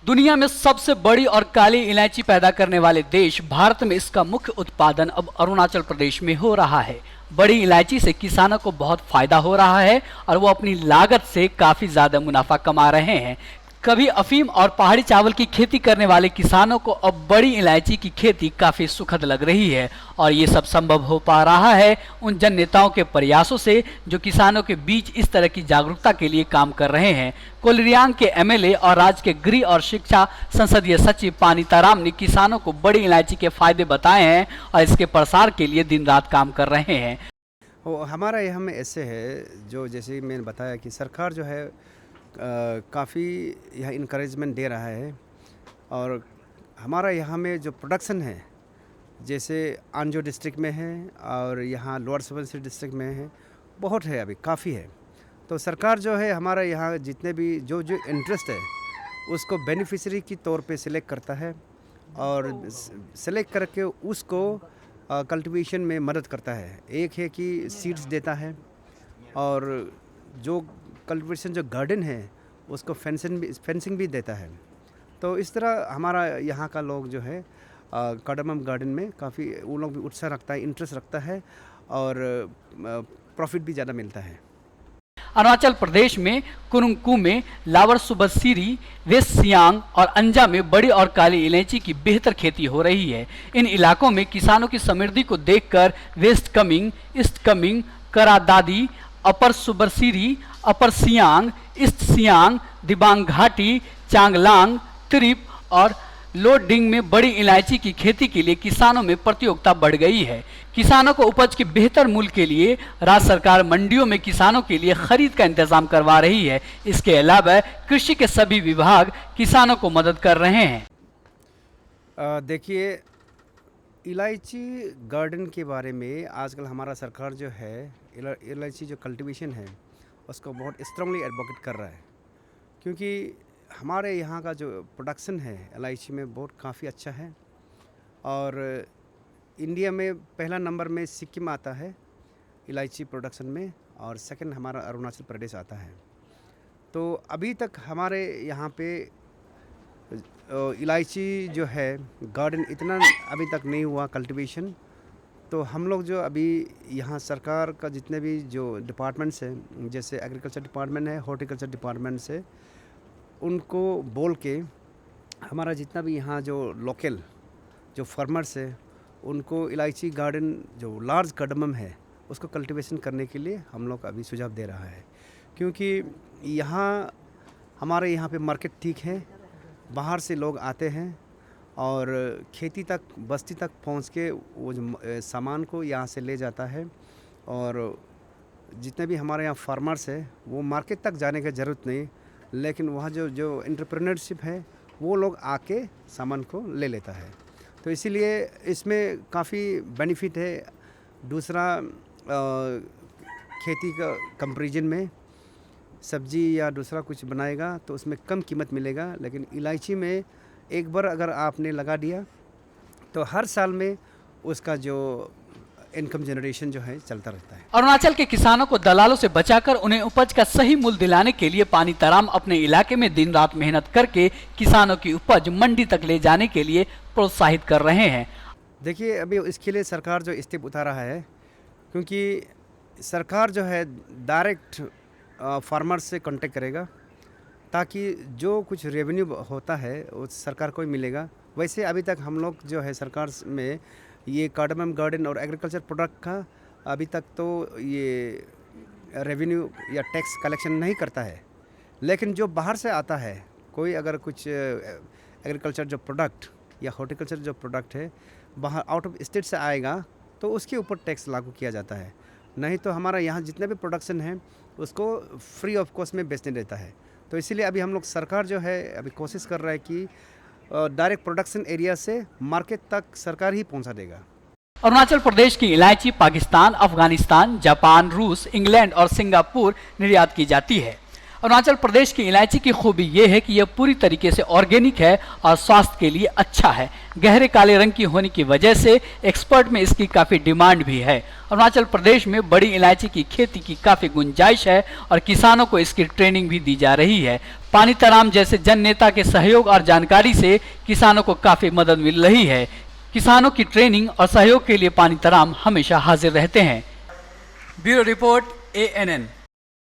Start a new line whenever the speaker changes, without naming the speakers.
दुनिया में सबसे बड़ी और काली इलायची पैदा करने वाले देश भारत में इसका मुख्य उत्पादन अब अरुणाचल प्रदेश में हो रहा है। बड़ी इलायची से किसानों को बहुत फायदा हो रहा है और वो अपनी लागत से काफी ज्यादा मुनाफा कमा रहे हैं। कभी अफीम और पहाड़ी चावल की खेती करने वाले किसानों को अब बड़ी इलायची की खेती काफी सुखद लग रही है और ये सब संभव हो पा रहा है उन जन नेताओं के प्रयासों से जो किसानों के बीच इस तरह की जागरूकता के लिए काम कर रहे हैं। कोलरियांग के एमएलए और राज्य के गृह और शिक्षा संसदीय सचिव पानीताराम ने किसानों को बड़ी इलायची के फायदे बताए हैं और इसके प्रसार के लिए दिन रात काम कर रहे हैं।
हमारा यहाँ में ऐसे है, जो जैसे मैंने बताया कि सरकार जो है काफ़ी यह इनकरेजमेंट दे रहा है और हमारा यहाँ में जो प्रोडक्शन है जैसे आंजो डिस्ट्रिक्ट में है और यहाँ लोअर सुबनसिरी डिस्ट्रिक्ट में है, बहुत है, अभी काफ़ी है। तो सरकार जो है हमारा यहाँ जितने भी जो इंटरेस्ट है उसको बेनिफिशरी की तौर पे सिलेक्ट करता है और सिलेक्ट करके उसको कल्टीवेशन में मदद करता है। एक है कि सीड्स देता है और जो कल्टीवेशन जो गार्डन है उसको फेंसिंग भी देता है। तो इस तरह हमारा यहाँ का लोग जो है कार्डमम गार्डन में काफ़ी वो लोग भी उत्साह रखता है, इंटरेस्ट रखता है और प्रॉफिट भी ज़्यादा मिलता है।
अरुणाचल प्रदेश में कुरुंगकू में लावर सुबनसिरी, वेस्ट सियांग और अंजा में बड़ी और काली इलायची की बेहतर खेती हो रही है। इन इलाकों में किसानों की समृद्धि को देखकर वेस्ट कमिंग, ईस्ट कमिंग, करादादी, अपर सुबनसिरी, अपर सियांग, ईस्ट सियांग, दिबांग घाटी, चांगलांग, त्रिप और लोडिंग में बड़ी इलायची की खेती के लिए किसानों में प्रतियोगिता बढ़ गई है। किसानों को उपज के बेहतर मूल्य के लिए राज्य सरकार मंडियों में किसानों के लिए खरीद का इंतजाम करवा रही है। इसके अलावा कृषि के सभी विभाग किसानों को मदद कर रहे हैं।
देखिए, इलायची गार्डन के बारे में आजकल हमारा सरकार जो है इलायची जो कल्टीवेशन है उसको बहुत स्ट्रांगली एडवोकेट कर रहा है, क्योंकि हमारे यहाँ का जो प्रोडक्शन है इलायची में बहुत काफ़ी अच्छा है और इंडिया में पहला नंबर में सिक्किम आता है इलायची प्रोडक्शन में और सेकंड हमारा अरुणाचल प्रदेश आता है। तो अभी तक हमारे यहाँ पे इलायची जो है गार्डन इतना अभी तक नहीं हुआ कल्टीवेशन। तो हम लोग जो अभी यहाँ सरकार का जितने भी जो डिपार्टमेंट्स हैं जैसे एग्रीकल्चर डिपार्टमेंट है, हॉर्टिकल्चर डिपार्टमेंट से उनको बोल के हमारा जितना भी यहाँ जो लोकल जो फार्मर्स है उनको इलायची गार्डन जो लार्ज कार्डमम है उसको कल्टीवेशन करने के लिए हम लोग अभी सुझाव दे रहा है, क्योंकि यहाँ हमारे यहाँ पे मार्केट ठीक है, बाहर से लोग आते हैं और खेती तक बस्ती तक पहुँच के वो जो सामान को यहाँ से ले जाता है और जितने भी हमारे यहाँ फार्मर्स है वो मार्केट तक जाने की ज़रूरत नहीं, लेकिन वहाँ जो एंटरप्रेन्योरशिप है वो लोग आके सामान को ले लेता है। तो इसीलिए इसमें काफ़ी बेनिफिट है। दूसरा खेती का कंपैरिजन में सब्जी या दूसरा कुछ बनाएगा तो उसमें कम कीमत मिलेगा, लेकिन इलायची में एक बार अगर आपने लगा दिया तो हर साल में उसका जो इनकम जनरेशन जो है चलता रहता है।
अरुणाचल के किसानों को दलालों से बचाकर उन्हें उपज का सही मूल्य दिलाने के लिए पानीताराम अपने इलाके में दिन रात मेहनत करके किसानों की उपज मंडी तक ले जाने के लिए प्रोत्साहित कर रहे हैं।
देखिए, अभी इसके लिए सरकार जो स्टेप उठा रहा है, क्योंकि सरकार जो है डायरेक्ट फार्मर्स से कांटेक्ट करेगा ताकि जो कुछ रेवेन्यू होता है वो सरकार को ही मिलेगा। वैसे अभी तक हम लोग जो है सरकार में ये कार्डमम गार्डन और एग्रीकल्चर प्रोडक्ट का अभी तक तो ये रेवेन्यू या टैक्स कलेक्शन नहीं करता है, लेकिन जो बाहर से आता है कोई अगर कुछ एग्रीकल्चर जो प्रोडक्ट या हॉर्टिकल्चर जो प्रोडक्ट है बाहर आउट ऑफ स्टेट से आएगा तो उसके ऊपर टैक्स लागू किया जाता है। नहीं तो हमारा यहाँ जितने भी प्रोडक्शन है उसको फ्री ऑफ कॉस्ट में बेचने देता है। तो इसीलिए अभी हम लोग सरकार जो है अभी कोशिश कर रहा है कि डायरेक्ट प्रोडक्शन एरिया से मार्केट तक सरकार ही पहुंचा देगा।
अरुणाचल प्रदेश की इलायची पाकिस्तान, अफगानिस्तान, जापान, रूस, इंग्लैंड और सिंगापुर निर्यात की जाती है। अरुणाचल प्रदेश की इलायची की खूबी यह है कि यह पूरी तरीके से ऑर्गेनिक है और स्वास्थ्य के लिए अच्छा है। गहरे काले रंग की होने की वजह से एक्सपोर्ट में इसकी काफ़ी डिमांड भी है। अरुणाचल प्रदेश में बड़ी इलायची की खेती की काफ़ी गुंजाइश है और किसानों को इसकी ट्रेनिंग भी दी जा रही है। पानी तराम जैसे जन नेता के सहयोग और जानकारी से किसानों को काफ़ी मदद मिल रही है। किसानों की ट्रेनिंग और सहयोग के लिए पानी तराम हमेशा हाजिर रहते हैं। Bureau report ANN।